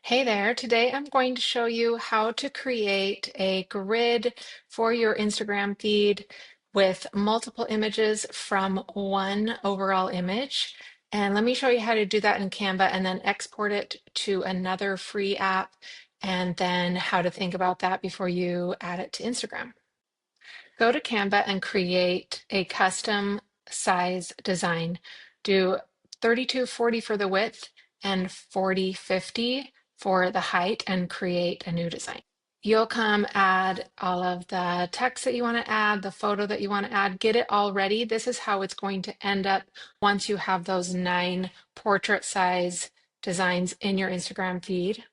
Hey there, today I'm going to show you how to create a grid for your Instagram feed with multiple images from one overall image. And let me show you how to do that in Canva and then export it to another free app and then how to think about that before you add it to Instagram. Go to Canva and create a custom size design. Do 3240 for the width and 4050 for the height and create a new design. You'll come add all of the text that you want to add, the photo that you want to add, get it all ready. This is how it's going to end up once you have those 9 portrait size designs in your Instagram feed.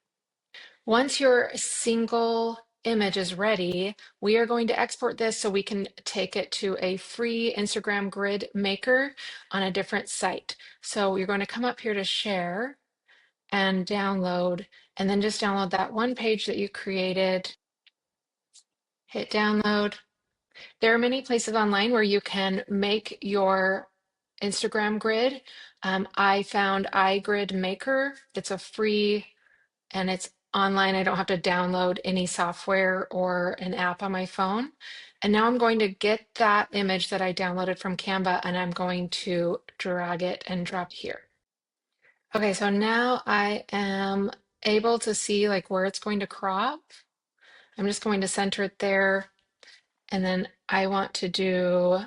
Once your single image is ready, we are going to export this so we can take it to a free Instagram grid maker on a different site. So you're going to come up here to share and download, and then just download that one page that you created, hit download. There are many places online where you can make your Instagram grid. I found iGrid Maker. It's a free and it's online. I don't have to download any software or an app on my phone. And now I'm going to get that image that I downloaded from Canva and I'm going to drag it and drop here. Okay, so now I am able to see like where it's going to crop. I'm just going to center it there. And then I want to do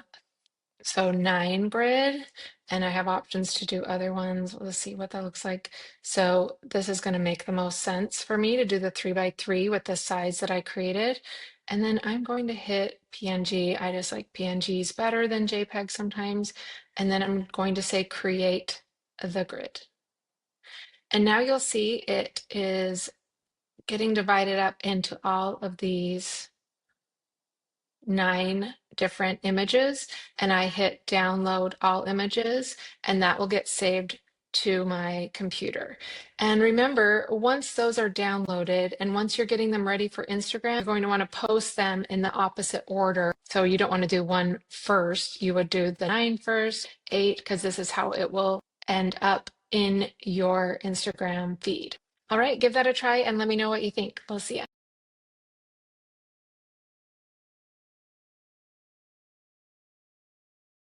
9 grid, and I have options to do other ones. Let's see what that looks like. So this is going to make the most sense for me to do the 3x3 with the size that I created. And then I'm going to hit PNG. I just like PNGs better than JPEG sometimes. And then I'm going to say create the grid. And now you'll see it is getting divided up into all of these 9 different images, and I hit download all images, and that will get saved to my computer. And remember, once those are downloaded and once you're getting them ready for Instagram, you're going to want to post them in the opposite order. So you don't want to do one first. You would do the 9 first, 8, because this is how it will end up in your Instagram feed. All right, give that a try and let me know what you think. We'll see you.